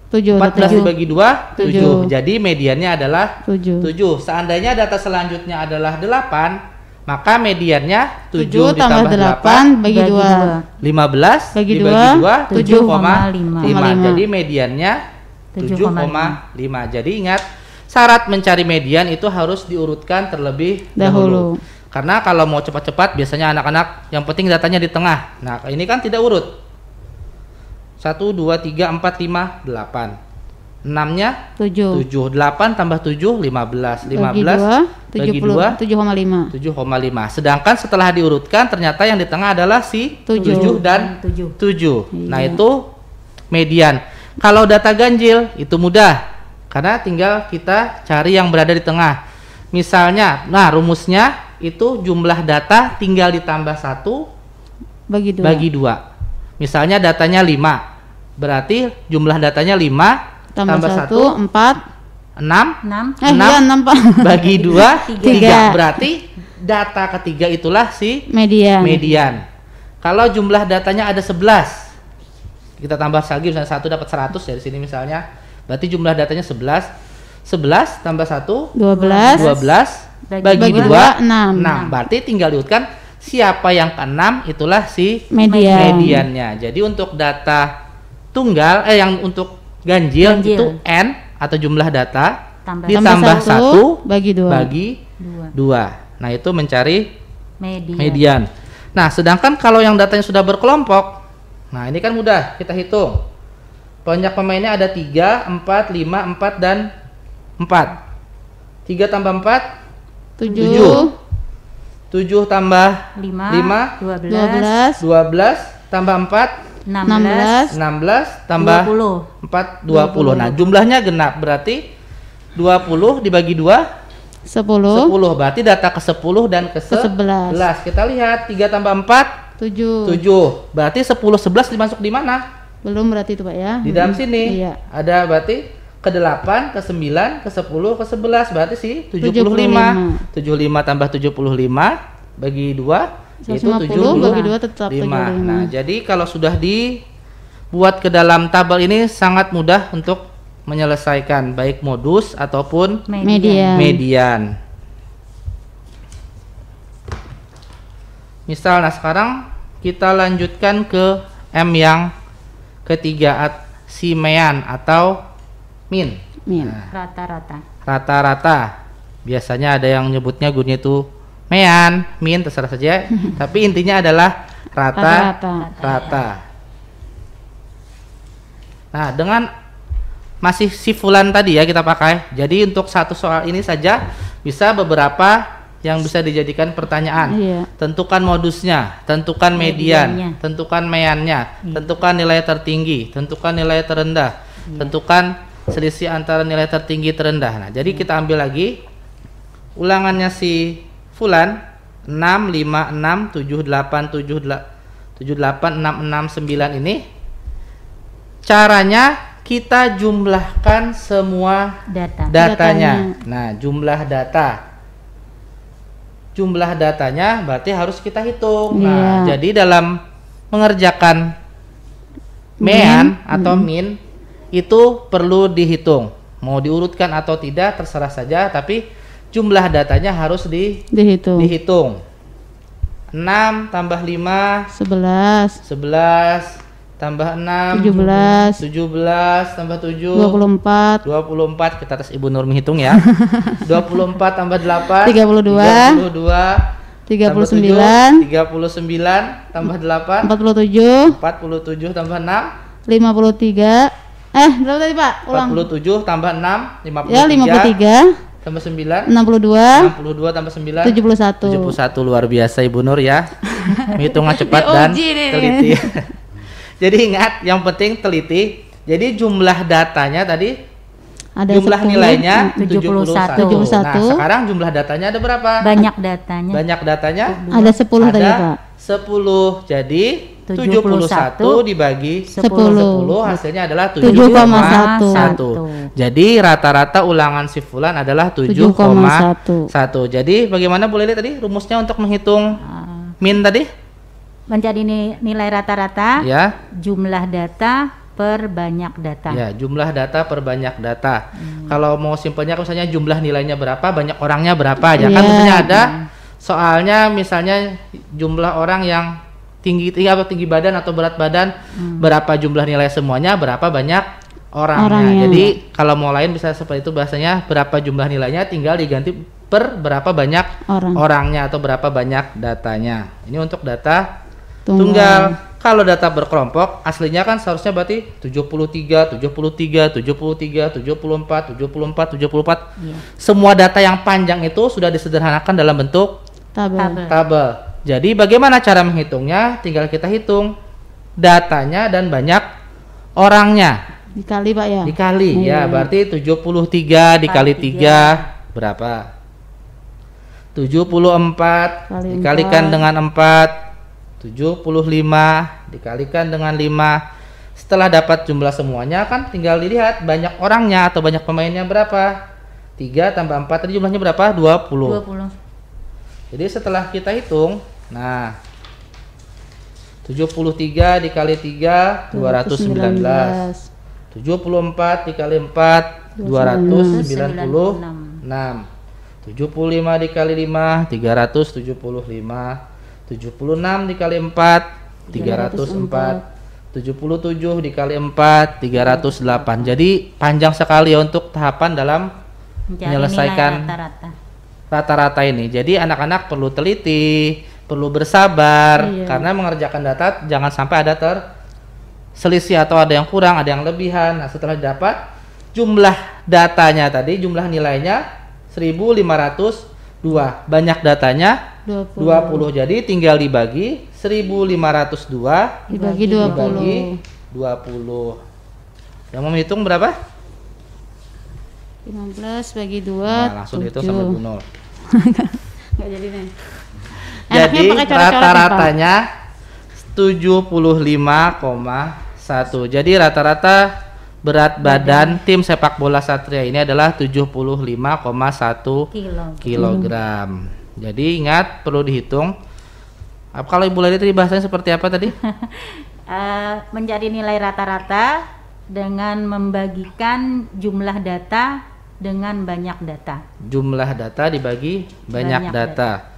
14 dibagi 2, 7. 7. Jadi mediannya adalah 7. 7. Seandainya data selanjutnya adalah 8, maka mediannya 7 ditambah 8 bagi 2. 15 bagi dibagi 2, 7,5. 7,5. Jadi mediannya 7,5. Jadi ingat, syarat mencari median itu harus diurutkan terlebih dahulu. Karena kalau mau cepat-cepat biasanya anak-anak yang penting datanya di tengah. Nah, ini kan tidak urut. 1, 2, 3, 4, 5, 8. 6-nya 7. 8 tambah 7, 15. 15 bagi 2, 7,5. 7,5. Sedangkan setelah diurutkan ternyata yang di tengah adalah si 7 dan 7. Nah, itu median. Kalau data ganjil itu mudah. Karena tinggal kita cari yang berada di tengah. Misalnya, nah rumusnya itu jumlah data tinggal ditambah 1 bagi 2. Misalnya datanya 5. Berarti jumlah datanya 5 tambah 1 4 6 6 bagi 2 3. Berarti data ketiga itulah si median. Kalau jumlah datanya ada 11, kita tambah lagi misalnya 1 dapat 100 dari sini misalnya. Berarti jumlah datanya 11. 11 tambah 1 12 bagi 2 6. Berarti tinggal diurutkan siapa yang ke-6 itulah si mediannya. Jadi untuk data tunggal yang untuk ganjil itu n atau jumlah data ditambah 1 bagi 2. Nah, itu mencari median. Nah, sedangkan kalau yang datanya sudah berkelompok, nah ini kan mudah kita hitung. Banyak pemainnya ada 3, 4, 5, 4 dan 4. 3 tambah 4 7. 7 tambah 5 12 tambah 4 16 tambah 4 20. Nah, jumlahnya genap berarti 20 dibagi 2 10. Berarti data ke-10 dan ke-11. Kita lihat 3 tambah 4 7. Berarti 10 11 dimasuk di mana? Belum berarti itu, Pak ya. Di dalam sini. Iya. Ada berarti ke-8, ke-9, ke-10, ke-11 berarti sih 75. 75 tambah 75 bagi 2 yaitu 70 bagi 2 tetap 75. Nah, jadi kalau sudah dibuat ke dalam tabel ini sangat mudah untuk menyelesaikan baik modus ataupun median. Misal, nah sekarang kita lanjutkan ke M yang ketiga, si mean atau min. Rata-rata. Rata-rata. Biasanya ada yang nyebutnya gurunya itu mean, min, terserah saja. Tapi intinya adalah rata. Nah, dengan masih si fulan tadi ya kita pakai. Jadi untuk satu soal ini saja bisa beberapa yang bisa dijadikan pertanyaan. Tentukan modusnya, tentukan median, tentukan meannya, tentukan nilai tertinggi, tentukan nilai terendah, tentukan selisih antara nilai tertinggi terendah. Nah, jadi kita ambil lagi ulangannya si fulan 6, 5, 6, 7, 8, 7, 8, 6, 6, 9 ini. Caranya kita jumlahkan semua datanya. Nah, jumlah datanya berarti harus kita hitung. Nah, jadi dalam mengerjakan mean atau min itu perlu dihitung. Mau diurutkan atau tidak terserah saja, tapi jumlah datanya harus dihitung. 6 tambah 5 11 tambah 6 17 tambah 7 24. Kita tes Ibu Nur menghitung ya. 24 tambah 8 32 39 tambah 8 47 tambah 6 53. Berapa tadi Pak? Ulang. 47 tambah 6 53. Ya, 53 tambah 9 62 tambah 9 71. Luar biasa Ibu Nur ya. Menghitungnya cepat dan teliti. Jadi ingat, yang penting teliti. Jadi jumlah datanya tadi ada jumlah 10, nilainya 71. Nah, sekarang jumlah datanya ada berapa? Banyak datanya ada 10 tadi Pak. 10. Jadi 71 dibagi 10 hasilnya adalah 7,1. Jadi rata-rata ulangan si fulan adalah 7,1. Jadi bagaimana Bu Lili tadi rumusnya untuk menghitung min tadi? Mencari nilai rata-rata, jumlah data per banyak data. Ya, jumlah data per banyak data. Kalau mau simpelnya misalnya jumlah nilainya berapa, banyak orangnya berapa aja. Kan misalnya ada soalnya misalnya jumlah orang yang tinggi badan atau berat badan, berapa jumlah nilai semuanya, berapa banyak orangnya. Jadi kalau mau lain bisa seperti itu bahasanya, berapa jumlah nilainya tinggal diganti per berapa banyak orangnya atau berapa banyak datanya. Ini untuk data tunggal. Kalau data berkelompok aslinya kan seharusnya berarti 73, 74, 74. Semua data yang panjang itu sudah disederhanakan dalam bentuk tabel. Jadi bagaimana cara menghitungnya? Tinggal kita hitung datanya dan banyak orangnya. Dikali Pak ya? Dikali ya, berarti 73 dikali 3 berapa? 74 dikalikan dengan 4 75 dikalikan dengan 5. Setelah dapat jumlah semuanya kan tinggal dilihat banyak orangnya atau banyak pemainnya berapa. 3 tambah 4 tadi jumlahnya berapa? 20. Jadi setelah kita hitung, nah 73 dikali 3 219. 74 dikali 4 296. 75 dikali 5 375. 76 dikali 4 304. 77 dikali 4 308. Jadi panjang sekali ya untuk tahapan dalam menyelesaikan rata-rata ini. Jadi anak-anak perlu teliti, perlu bersabar, karena mengerjakan data jangan sampai ada terselisih atau ada yang kurang, ada yang lebihan. Nah, setelah dapat jumlah datanya tadi, jumlah nilainya 1502. Banyak datanya 20. Jadi tinggal dibagi 1502 dibagi 20. Yang mau menghitung berapa? 15 bagi 2. Nah, langsung hitung sampai nol. Enggak jadi nih. Jadi rata-ratanya 75,1. Jadi rata-rata berat badan tim sepak bola Satria ini adalah 75,1 kilogram. Jadi ingat perlu dihitung. Kalau Ibu Lili tadi bahasanya seperti apa tadi? Mencari nilai rata-rata dengan membagikan jumlah data dengan banyak data. Jumlah data dibagi banyak data.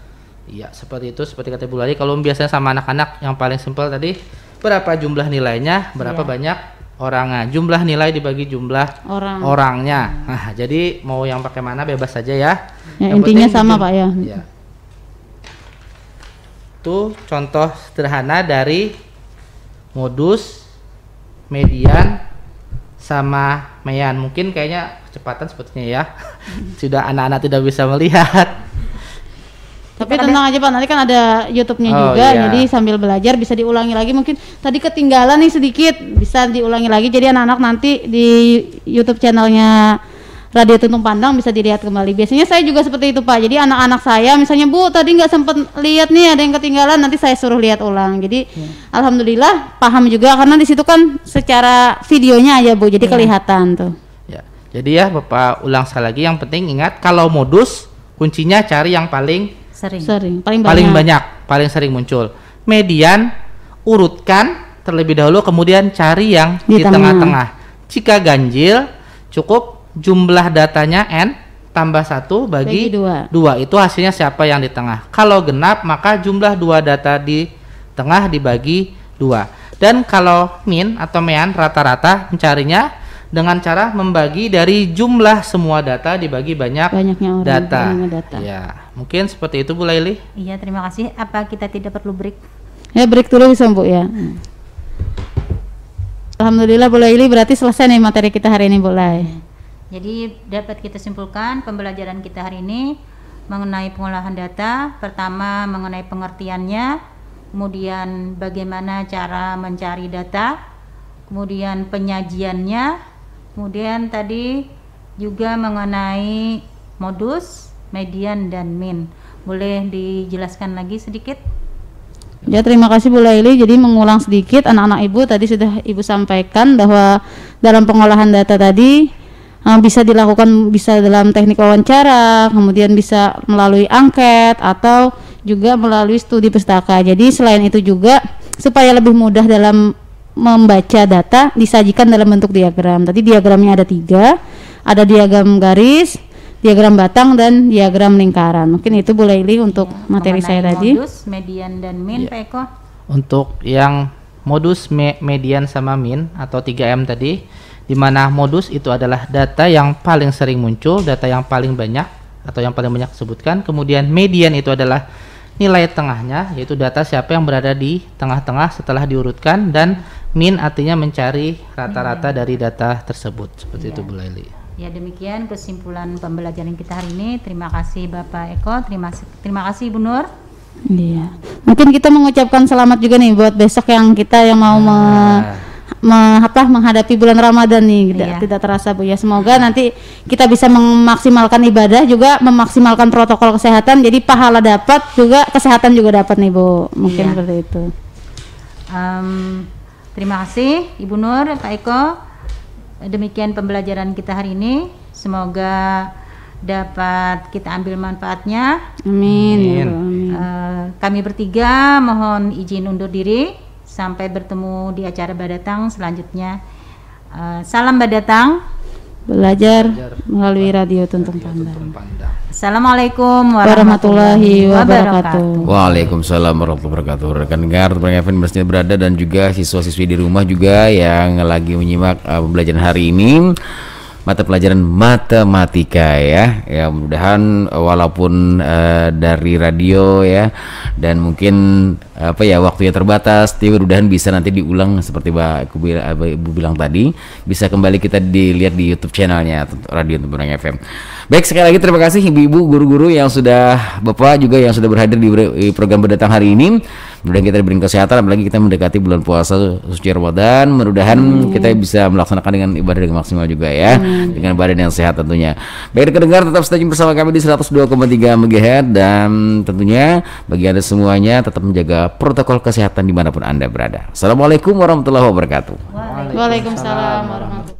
Iya, seperti itu, seperti kata Ibu Lili. Kalau biasanya sama anak-anak yang paling simpel tadi, berapa jumlah nilainya, berapa banyak orangnya. Jumlah nilai dibagi jumlah orangnya. Nah, jadi mau yang pakai mana bebas saja ya. Yang intinya sama Pak ya. Itu contoh sederhana dari modus, median, sama mean. Mungkin kayaknya kecepatan sepertinya ya. Sudah anak-anak tidak bisa melihat. Tapi tenang aja Pak, nanti kan ada YouTube-nya juga, jadi sambil belajar bisa diulangi lagi. Mungkin tadi ketinggalan nih sedikit, bisa diulangi lagi. Jadi anak-anak nanti di YouTube channelnya Radio Tuntung Pandang bisa dilihat kembali. Biasanya saya juga seperti itu Pak. Jadi anak-anak saya misalnya, Bu tadi nggak sempet lihat nih, ada yang ketinggalan, nanti saya suruh lihat ulang. Jadi alhamdulillah paham juga, karena di situ kan secara videonya aja Bu, jadi kelihatan tuh. Ya, jadi ya Bapak ulang sekali lagi. Yang penting ingat, kalau modus kuncinya cari yang paling paling banyak, paling sering muncul. Median, urutkan terlebih dahulu, kemudian cari yang di tengah-tengah. Jika ganjil, cukup jumlah datanya n tambah 1 bagi 2. Itu hasilnya siapa yang di tengah. Kalau genap, maka jumlah 2 data di tengah dibagi 2. Dan kalau min atau mean, rata-rata mencarinya dengan cara membagi dari jumlah semua data dibagi banyaknya data. Ya, mungkin seperti itu Bu Laili. Iya, terima kasih. Apa kita tidak perlu break? Ya, break dulu bisa Bu ya. Alhamdulillah Bu Laili, berarti selesai nih materi kita hari ini Bu Lai. Jadi dapat kita simpulkan pembelajaran kita hari ini mengenai pengolahan data. Pertama mengenai pengertiannya, kemudian bagaimana cara mencari data, kemudian penyajiannya, kemudian tadi juga mengenai modus, median, dan min. Boleh dijelaskan lagi sedikit? Ya, terima kasih Bu Laili. Jadi mengulang sedikit, anak-anak Ibu tadi sudah Ibu sampaikan bahwa dalam pengolahan data tadi bisa dilakukan, bisa dalam teknik wawancara, kemudian bisa melalui angket atau juga melalui studi pustaka. Jadi selain itu juga supaya lebih mudah dalam membaca data, disajikan dalam bentuk diagram. Tadi diagramnya ada 3, ada diagram garis, diagram batang, dan diagram lingkaran. Mungkin itu Bu Laili untuk materi saya tadi. Modus, median, dan min, Pak Eko. Untuk yang modus, median, sama min atau 3M tadi, di mana modus itu adalah data yang paling sering muncul, data yang paling banyak atau yang paling banyak disebutkan. Kemudian median itu adalah nilai tengahnya, yaitu data siapa yang berada di tengah-tengah setelah diurutkan, dan min artinya mencari rata-rata dari data tersebut. Seperti itu Bu Laili. Ya, demikian kesimpulan pembelajaran kita hari ini. Terima kasih Bapak Eko, terima kasih Ibu Nur. Iya. Mungkin kita mengucapkan selamat juga nih buat besok yang kita yang mau menghadapi bulan Ramadan nih. Tidak terasa Bu ya. Semoga nanti kita bisa memaksimalkan ibadah, juga memaksimalkan protokol kesehatan. Jadi pahala dapat, juga kesehatan juga dapat nih Bu. Mungkin seperti itu. Terima kasih Ibu Nur, Pak Eko. Demikian pembelajaran kita hari ini. Semoga dapat kita ambil manfaatnya. Amin. Kami bertiga mohon izin undur diri. Sampai bertemu di acara Badatang selanjutnya. Salam Badatang, belajar melalui Radio Tuntung Pandang. Assalamualaikum warahmatullahi wabarakatuh. Waalaikumsalam warahmatullahi wabarakatuh. Rekan dengar, Tuntung FM bersama berada, dan juga siswa-siswi di rumah juga yang lagi menyimak pembelajaran hari ini, mata pelajaran matematika ya. Ya, mudah-mudahan walaupun dari radio ya, dan mungkin waktunya terbatas, tapi mudah-mudahan bisa nanti diulang seperti Ibu bilang tadi, bisa kembali kita dilihat di YouTube channelnya Radio Tuntung FM. Baik, sekali lagi terima kasih ibu-ibu, guru-guru yang sudah, bapak juga yang sudah berhadir di program Berdatang hari ini. Mudah-mudahan kita diberi kesehatan, apalagi kita mendekati bulan puasa suci Ramadan. Mudah-mudahan kita bisa melaksanakan dengan ibadah dengan maksimal juga ya, dengan badan yang sehat tentunya. Baik, dengar tetap stay bersama kami di 102,3 MHz, dan tentunya bagi Anda semuanya tetap menjaga protokol kesehatan dimanapun Anda berada. Assalamualaikum warahmatullahi wabarakatuh. Waalaikumsalam warahmatullahi wabarakatuh.